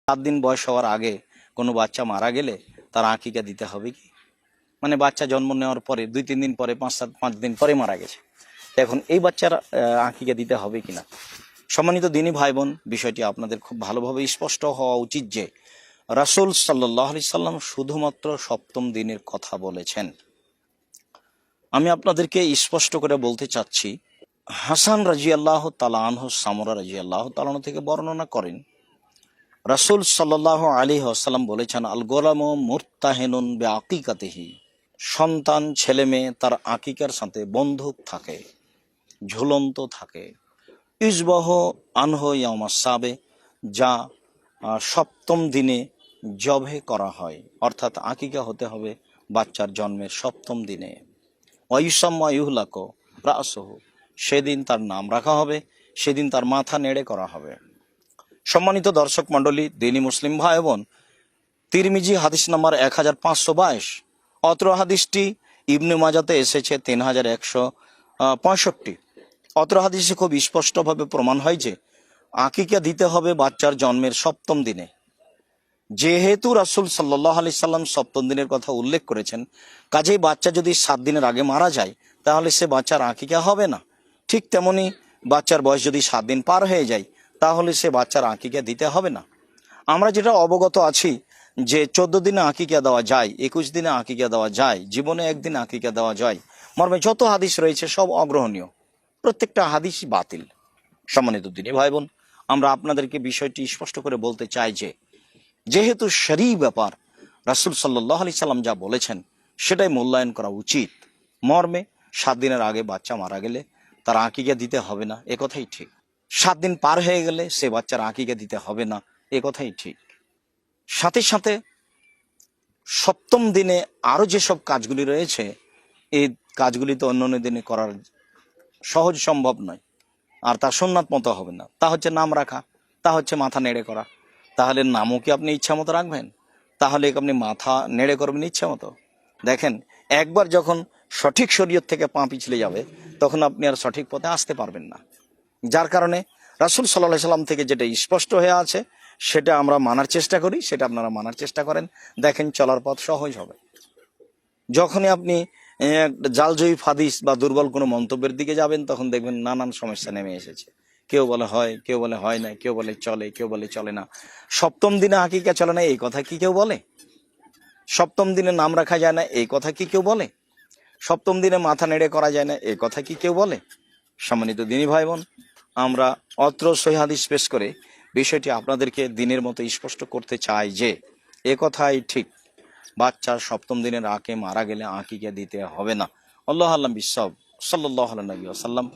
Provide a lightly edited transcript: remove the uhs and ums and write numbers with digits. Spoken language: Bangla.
7 দিন বয়স হওয়ার আগে কোনো বাচ্চা মারা গেলে তার আকিকা দিতে হবে কি? মানে বাচ্চা জন্ম নেওয়ার পরে 2-3 দিন পরে, 5 দিন পরে মারা গেছে, এখন এই বাচ্চার আকিকা দিতে হবে কিনা? সম্মানিত দিনী ভাই বোন, বিষয়টি আপনাদের খুব ভালোভাবে স্পষ্ট হওয়া উচিত যে রাসূল সাল্লাল্লাহু আলাইহি সাল্লাম শুধুমাত্র সপ্তম দিনের কথা বলেছেন। আমি আপনাদেরকে স্পষ্ট করে বলতে চাচ্ছি, হাসান রাদিয়াল্লাহু তাআলা আনহু সামরা রাদিয়াল্লাহু তাআলা থেকে বর্ণনা করেন, রাসূল সাল্লাল্লাহু আলাইহি ওয়াসাল্লাম বলেছেন, আল গোলামু মুরতাহিনুন বিআকিকাতিহি, সন্তান ছেলে মেয়ে তার আকিকার সাথে বন্ধক থাকে, ঝুলন্ত থাকে। ইসবাহ আনহু ইয়াউমাস সাবে, যা সপ্তম দিনে জবে করা হয়, অর্থাৎ আকিকা হতে হবে বাচ্চার জন্মের সপ্তম দিনে। ওয়াইসাম্মা ইউহলাকু রাসুহু, সেদিন তার নাম রাখা হবে, সেদিন তার মাথা নেড়ে করা হবে। সম্মানিত দর্শক মণ্ডলী, দিনী মুসলিম ভাই বোন, তিরমিজি হাদিস নাম্বার 1522, অত্র হাদিসটি ইবনে মাজাতে এসেছে 3165। অত্র হাদিসে খুব স্পষ্টভাবে প্রমাণ হয় যে আকিকা দিতে হবে বাচ্চার জন্মের সপ্তম দিনে। যেহেতু রাসূল সাল্লাল্লাহু আলাইহি সাল্লাম সপ্তম দিনের কথা উল্লেখ করেছেন, কাজেই বাচ্চা যদি 7 দিনের আগে মারা যায় তাহলে সে বাচ্চার আকিকা হবে না। ঠিক তেমনি বাচ্চার বয়স যদি 7 দিন পার হয়ে যায় তাহলে সে বাচ্চার আকিকা দিতে হবে না। আমরা যেটা অবগত আছি যে 14 দিনে আকিকা দেওয়া যায়, 21 দিনে আকিকা দেওয়া যায়, জীবনে একদিন আকিকা দেওয়া যায়, মর্মে যত হাদিস রয়েছে সব অগ্রহণীয়, প্রত্যেকটা হাদিসই বাতিল। সম্মানিত দিনী ভাই বোন, আমরা আপনাদেরকে বিষয়টি স্পষ্ট করে বলতে চাই যে যেহেতু শরঈ ব্যাপার, রাসূল সাল্লাল্লাহু আলাইহি সাল্লাম যা বলেছেন সেটাই মূল্যায়ন করা উচিত। মর্মে 7 দিনের আগে বাচ্চা মারা গেলে তার আকিকা দিতে হবে না, এ কথাই ঠিক। 7 দিন পার হয়ে গেলে সে বাচ্চার আকিকা দিতে হবে না, এ কথাই ঠিক। সাথে সাথে সপ্তম দিনে আরো যেসব কাজগুলি রয়েছে, এই কাজগুলি তো অন্য দিনে করার সহজ সম্ভব নয়, আর তা সুন্নাত মতো হবে না। তা হচ্ছে নাম রাখা, তা হচ্ছে মাথা নেড়ে করা। তাহলে নামও কি আপনি ইচ্ছা মতো রাখবেন? তাহলে আপনি মাথা নেড়ে করবেন ইচ্ছা মতো? দেখেন, একবার যখন সঠিক শরীয়ত থেকে পা পিছলে যাবে তখন আপনি আর সঠিক পথে আসতে পারবেন না। যার কারণে রাসূল সাল্লাল্লাহু আলাইহি সাল্লাম থেকে যেটা স্পষ্ট হয়ে আছে সেটা আমরা মানার চেষ্টা করি, সেটা আপনারা মানার চেষ্টা করেন, দেখেন চলার পথ সহজ হবে। যখনই আপনি জালজয়ী হাদিস বা দুর্বল কোনো মন্তব্যের দিকে যাবেন তখন দেখবেন নানান সমস্যা নেমে এসেছে। কেউ বলে হয়, কেউ বলে হয় না, কেউ বলে চলে, কেউ বলে চলে না। সপ্তম দিনে আকিকা চলে না, এই কথা কি কেউ বলে? সপ্তম দিনে নাম রাখা যায় না, এই কথা কি কেউ বলে? সপ্তম দিনে মাথা নেড়ে করা যায় না, এই কথা কি কেউ বলে? সম্মানিত দিনী ভাই বোন, আমরা অত্র সহিহ হাদিস পেশ করে বিষয়টি আপনাদেরকে দিনের মতো স্পষ্ট করতে চাই যে এ কথাই ঠিক, বাচ্চার সপ্তম দিনের আগে মারা গেলে আকিকা দিতে হবে না। আল্লাহু আ'লাম বিসসাওয়াব। সাল্লাল্লাহু আলাইহি ওয়াসাল্লাম।